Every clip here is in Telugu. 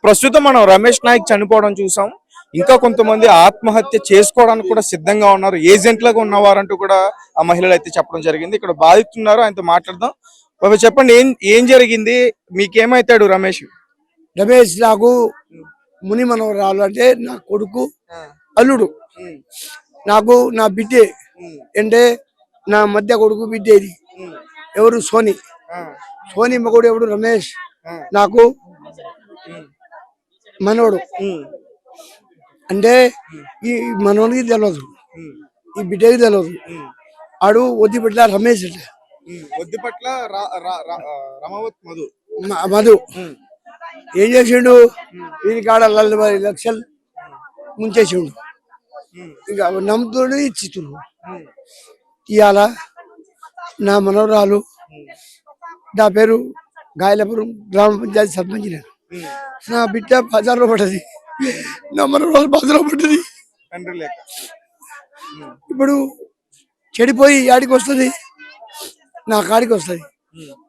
ప్రస్తుతం మనం రమేష్ నాయక్ చనిపోవడం చూసాం. ఇంకా కొంతమంది ఆత్మహత్య చేసుకోవడానికి కూడా సిద్ధంగా ఉన్నారు. ఏజెంట్లుగా ఉన్నవారంటూ కూడా ఆ మహిళలు అయితే చెప్పడం జరిగింది. ఇక్కడ బాధితున్నారు, ఆయనతో మాట్లాడదాం. బాబు చెప్పండి, ఏం ఏం జరిగింది? మీకేమైతాడు రమేష్? రమేష్ నాకు ముని మనవరాలు అంటే నా కొడుకు అల్లుడు. నాకు నా బిడ్డే అంటే నా మధ్య కొడుకు బిడ్డ ఇది. ఎవరు? సోని. సోని మగోడు ఎవడు? రమేష్. నాకు మనవడు. అంటే ఈ మనవడికి తెలియదు, ఈ బిడ్డకి తెలియదు. ఆడు వద్దిపట్ల రమేష్ అంటే వద్దిపట్ల మధు ఏం చేసిండు? వీరి కాడ 40 లక్షలు ముంచేసిండు. ఇంకా నమ్ముతోనే ఇచ్చితుండ్రు. ఇవాళ నా మనవరాలు, నా పేరు గాయలపురం గ్రామ పంచాయతీ సర్పంచ్. నేను నా బిడ్డ బజార్లో పడ్డది, నా మనవరాలు బజార్లో పడ్డది. ఇప్పుడు చెడిపోయి ఆడికి వస్తుంది, నా కాడికి వస్తుంది.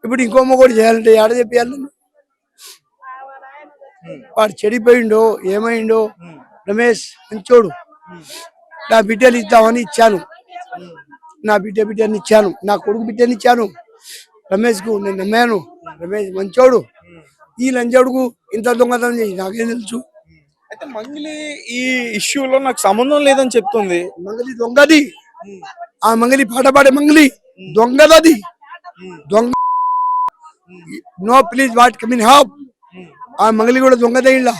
ఇప్పుడు ఇంకో మొగోడు చేయాలంటే ఆడ చెప్పాలి. వాడు చెడిపోయిండో ఏమైండో. రమేష్ మంచోడు. నా బిడ్డని ఇద్దామని ఇచ్చాను, నా బిడ్డని ఇచ్చాను, నా కొడుకు బిడ్డని ఇచ్చాను. రమేష్కు నేను నమ్మాను. రమేష్ మంచోడు. ఈ లంచోడుకు ఇంత దొంగతనం చేసి నాకేం తెలుసు? అయితే మంగళి ఈ ఇష్యూలో నాకు సంబంధం లేదని చెప్తుంది. మంగళి దొంగది. ఆ మంగళి పాట పాడే మంగళి దొంగదది. దొంగ. నో ప్లీజ్ వాట్ కమిన్ హాప్. ఆ మంగళి కూడా దొంగదే. ఇలా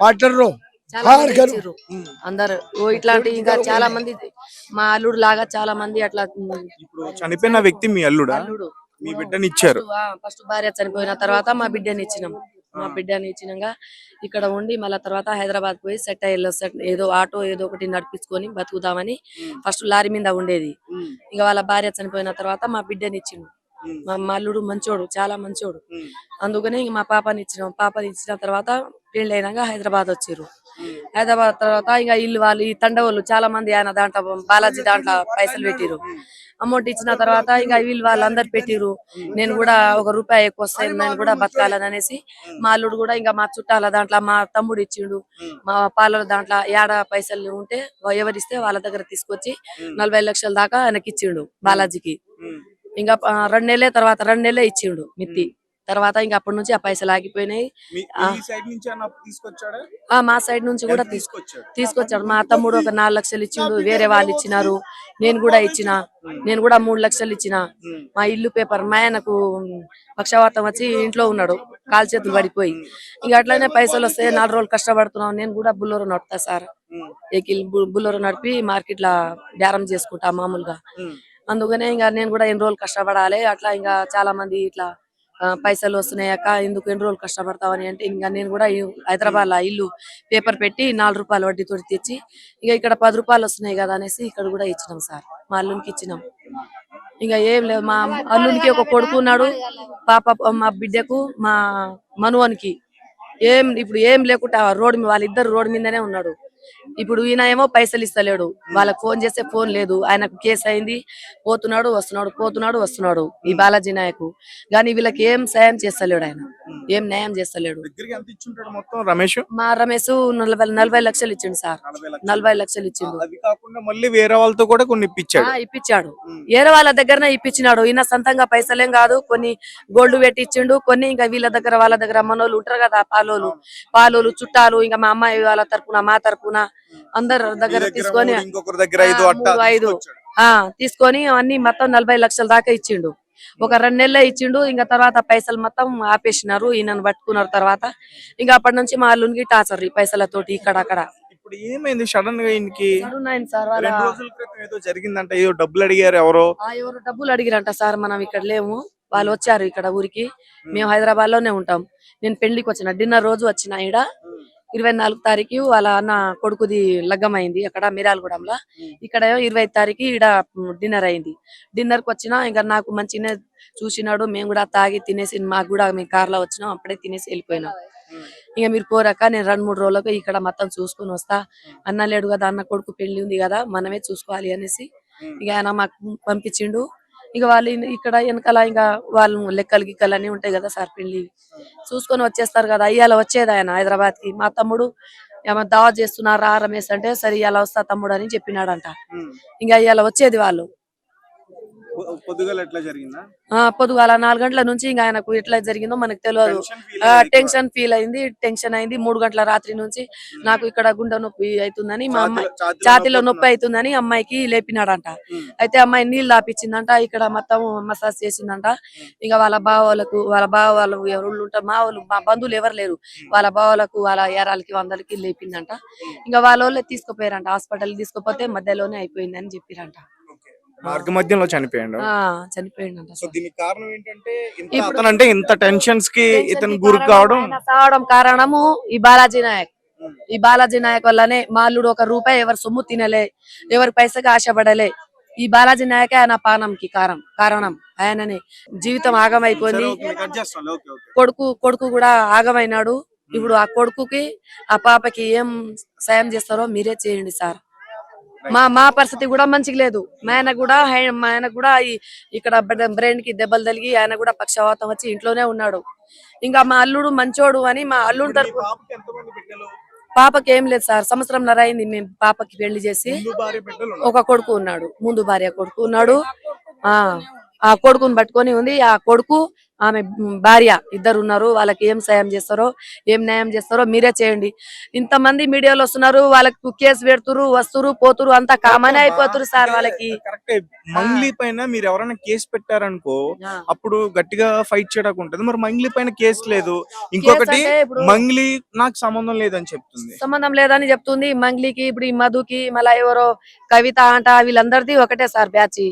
పాటర్రో అందరు ఇట్లాంటి ఇంకా చాలా మంది మా అల్లుడు లాగా చాలా మంది అట్లా. ఇప్పుడు చనిపోయిన వ్యక్తి మీ అల్లుడా? మీ బిడ్డని ఇచ్చారు. ఫస్ట్ భార్య చనిపోయిన తర్వాత మా బిడ్డని ఇచ్చినాం. మా బిడ్డని ఇచ్చినాక ఇక్కడ ఉండి మళ్ళీ తర్వాత హైదరాబాద్ పోయి సెట్ అయ్యి ఏదో ఆటో ఏదో ఒకటి నడిపించుకొని బతుకుదామని ఫస్ట్ లారీ మీద ఉండేది. ఇక వాళ్ళ భార్య చనిపోయిన తర్వాత మా బిడ్డని ఇచ్చిండు. మా అల్లుడు మంచోడు, చాలా మంచోడు. అందుకనే ఇంక మా పాపని ఇచ్చిన తర్వాత పెళ్లి అయినాక హైదరాబాద్ వచ్చారు. హైదరాబాద్ తర్వాత ఇక ఇల్లు వాళ్ళు ఈ తండవాళ్ళు చాలా మంది ఆయన దాంట్లో బాలాజీ దాంట్లో పైసలు పెట్టిరు. అమౌంట్ ఇచ్చిన తర్వాత ఇక వీళ్ళు వాళ్ళందరు పెట్టిరు. నేను కూడా ₹1 ఎక్కువ వస్తాయి, నేను కూడా బతకాలని అనేసి మా అల్లుడు కూడా ఇంకా మా చుట్టాల దాంట్లో మా తమ్ముడు ఇచ్చిండు. మా పాలల దాంట్లో ఏడ పైసలు ఉంటే ఎవరిస్తే వాళ్ళ దగ్గర తీసుకొచ్చి 40 లక్షల దాకా ఆయనకి ఇచ్చిండు బాలాజీకి. ఇంకా 2 నెలలే ఇచ్చిండు మిత్తి. తర్వాత ఇంకా అప్పటి నుంచి ఆ పైసలు ఆగిపోయినాయి. మా సైడ్ నుంచి కూడా తీసుకొచ్చాడు. మా తమ్ముడు ఒక 4 లక్షలు ఇచ్చిండు, వేరే వాళ్ళు ఇచ్చినారు, నేను కూడా ఇచ్చిన. నేను కూడా 3 లక్షలు ఇచ్చిన. మా ఇల్లు పేపర్ మా ఆయనకు పక్షవాతం వచ్చి ఇంట్లో ఉన్నాడు, కాలు చేతులు పడిపోయి. ఇంకా అట్లనే పైసలు వస్తే 4 రోజులు కష్టపడుతున్నాం. నేను కూడా బుల్లెరో నడుపుతా సార్, బుల్లెరో నడిపి మార్కెట్ లా బేరం చేసుకుంటా మామూలుగా. అందుకనే ఇంకా నేను కూడా ఎన్ని రోజులు కష్టపడాలి. అట్లా ఇంకా చాలా మంది ఇట్లా పైసలు వస్తున్నాయక్క ఎందుకు ఎన్ని రోజులు కష్టపడతావని అంటే ఇంకా నేను కూడా హైదరాబాద్ లో ఇల్లు పేపర్ పెట్టి ₹4 వడ్డీతో తెచ్చి ఇక ఇక్కడ ₹10 వస్తున్నాయి కదా అనేసి ఇక్కడ కూడా ఇచ్చినాం సార్. మా అల్లునికి ఇచ్చినాం. ఇంకా ఏం లేదు, మా అల్లునికి ఒక కొడుకు ఉన్నాడు, పాప. మా బిడ్డకు మా మనువనికి ఇప్పుడు ఏం లేకుండా వాళ్ళిద్దరు రోడ్డు మీదనే ఉన్నాడు. ఇప్పుడు ఈయన ఏమో పైసలు ఇస్తలేడు, వాళ్ళకి ఫోన్ చేస్తే ఫోన్ లేదు. ఆయనకు కేసు అయింది, పోతున్నాడు వస్తున్నాడు ఈ బాలాజీ నాయకు. కానీ వీళ్ళకి ఏం సాయం చేస్తలేడు, ఆయన ఏం న్యాయం చేస్తలేడు. మా రమేష్ 40 లక్షలు ఇచ్చిండు సార్. 40 లక్షలు ఇచ్చిండు. మళ్ళీ వేరే వాళ్ళతో కూడా కొన్ని ఇప్పించాడు. వేరే వాళ్ళ దగ్గరనే ఇప్పించినాడు. ఈయన సొంతంగా పైసలేం కాదు, కొన్ని గోల్డ్ పెట్టి ఇచ్చిండు, కొన్ని ఇంకా వీళ్ళ దగ్గర వాళ్ళ దగ్గర మనోళ్ళు ఉంటారు కదా, పాలోలు చుట్టాలు, ఇంకా మా అమ్మాయి వాళ్ళ తరపున మా తరపున అందరు దగ్గర తీసుకొని 5 తీసుకొని అన్ని మొత్తం 40 లక్షల దాకా ఇచ్చిండు. ఒక 2 నెలలే ఇచ్చిండు. ఇంకా తర్వాత పైసలు మొత్తం ఆపేసినారు, ఈయనను పట్టుకున్నారు. తర్వాత ఇంకా అప్పటి నుంచి మా అల్లునికి టార్చర్ ఈ పైసలతోటి ఇక్కడ. ఇప్పుడు ఏమైంది సడన్ గా? సార్ 2 రోజుల క్రితం ఏదో జరిగిందంట, ఏదో డబ్బులు అడిగారు, ఎవరో డబ్బులు అడిగిరంట సార్. మనం ఇక్కడ లేము, వాళ్ళు వచ్చారు ఇక్కడ ఊరికి. మేము హైదరాబాద్ లోనే ఉంటాం. నేను పెళ్లికి వచ్చిన డిన్నర్ రోజు వచ్చిన. ఈడ 24 తారీఖు వాళ్ళ అన్న కొడుకుది లగ్గం అయింది అక్కడ మిరాలగూడెంలో. ఇక్కడ 25 తారీఖు ఈడ డిన్నర్ అయింది. డిన్నర్ కి వచ్చినా ఇంకా నాకు మంచిగానే చూసినాడు. మేము కూడా తాగి తినేసి మాకు కూడా మేము కార్లో వచ్చినాం, అప్పుడే తినేసి వెళ్ళిపోయినాం. ఇంకా మీరు పోరాక నేను 2-3 రోజులకు ఇక్కడ మొత్తం చూసుకుని వస్తా. అన్న లేడు కదా, అన్న కొడుకు పెళ్లి ఉంది కదా, మనమే చూసుకోవాలి అనేసి ఇక ఆయన మాకు పంపించిండు. ఇక వాళ్ళు ఇక్కడ వెనకాల ఇంకా వాళ్ళు లెక్కలు గిక్కలు అన్ని ఉంటాయి కదా సార్ పెళ్లి చూసుకొని వచ్చేస్తారు కదా. ఇవాళ వచ్చేది ఆయన హైదరాబాద్ కి. మా తమ్ముడు ఏమో దావా చేస్తున్నారా రమేష్ అంటే సరే ఇలా వస్తా తమ్ముడు అని చెప్పినాడంట. ఇంకా ఇవాళ వచ్చేది వాళ్ళు. పొద్దుగాల ఎట్లా జరిగిందా? పొద్దుగాల 4 గంటల నుంచి ఇంకా ఆయనకు ఎట్లా జరిగిందో మనకు తెలియదు. టెన్షన్ ఫీల్ అయింది, టెన్షన్ అయింది. 3 గంటల రాత్రి నుంచి నాకు ఇక్కడ గుండె నొప్పి అవుతుందని మా అమ్మాయి ఛాతీలో నొప్పి అవుతుందని అమ్మాయికి లేపినాడంట. అయితే అమ్మాయి నీళ్ళు తాపించిందంట, ఇక్కడ మొత్తం మసాజ్ చేసిందంట. ఇంకా వాళ్ళ బావ వాళ్ళు ఎవరు ఉంటారు, మా వాళ్ళు మా బంధువులు ఎవరు లేరు, వాళ్ళ బావలకు వాళ్ళ ఏరాలకి వందలకి లేపిందంట. ఇంకా వాళ్ళే తీసుకుపోయారంట హాస్పిటల్. తీసుకుపోతే మధ్యలోనే అయిపోయింది అని చెప్పిరంట. మార్గ మధ్యంలో చనిపోయాడు. చనిపోయిందంట. సో దీనికి కారణం ఏంటంటే అంటే ఇంత టెన్షన్స్ కి ఇతను గురి కావడం కారణము ఈ బాలాజీ నాయక్ వల్లనే. మా అల్లుడు 1 రూపాయి ఎవరి సొమ్ము తినలే, ఎవరి పైసకి ఆశపడలే. ఈ బాలాజీ నాయకే ఆయన పానంకి కారణం. ఆయననే జీవితం ఆగమైపోయింది. కొడుకు కూడా ఆగమైనాడు. ఇప్పుడు ఆ కొడుకుకి ఆ పాపకి ఏం సాయం చేస్తారో మీరే చేయండి సార్. మా పరిస్థితి కూడా మంచిగా లేదు. మా ఆయన కూడా ఇక్కడ బ్రెయిన్ కి దెబ్బలు తగిలి ఆయన కూడా పక్షవాతం వచ్చి ఇంట్లోనే ఉన్నాడు. ఇంకా మా అల్లుడు మంచోడు అని మా అల్లుడు తరపు పాపకి ఏం లేదు సార్. 1.5 సంవత్సరం అయింది మేము పాపకి పెళ్లి చేసి. ఒక కొడుకు ఉన్నాడు, ముందు భార్య కొడుకు ఉన్నాడు. ఆ కొడుకుని పట్టుకొని ఉంది. ఆ కొడుకు ఆమె భార్య ఇద్దరు ఉన్నారు. వాళ్ళకి ఏం సాయం చేస్తారో ఏం న్యాయం చేస్తారో మీరే చేయండి. ఇంతమంది మీడియాలో వస్తున్నారు, వాళ్ళకు కేసు పెడుతురు, వస్తురు పోతురు, అంతా కామన్ అయిపోతురు సార్ వాళ్ళకి. మంగ్లీ పైన మీరు ఎవరైనా కేసు పెట్టారనుకో అప్పుడు గట్టిగా ఫైట్ చేయడానికి ఉంటది. మరి మంగ్లీ పైన కేసు లేదు. ఇంకొకటి మంగ్లీ నాకు సంబంధం లేదని చెప్తుంది. సంబంధం లేదని చెప్తుంది మంగ్లీకి. ఇప్పుడు ఈ మధుకి మళ్ళా ఎవరో కవిత అంట వీళ్ళందరిది ఒకటే సార్ బ్యాచ్.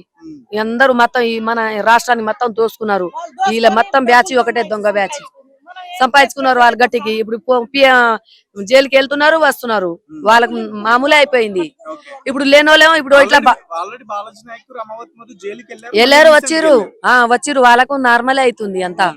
అందరూ మొత్తం ఈ మన రాష్ట్రాన్ని మొత్తం దోసుకున్నారు. వీళ్ళ మొత్తం బ్యాచ్ ఒకటే దొంగ బ్యాచ్. సంపాదించుకున్నారు వాళ్ళ గట్టికి. ఇప్పుడు జైలుకి వెళ్తున్నారు, వస్తున్నారు. వాళ్ళకు మామూలే అయిపోయింది. ఇప్పుడు లేనోళ్ళేమో ఇప్పుడు ఇట్లా వెళ్ళారు, వచ్చిర్రు వాళ్ళకు నార్మలే అవుతుంది అంతా.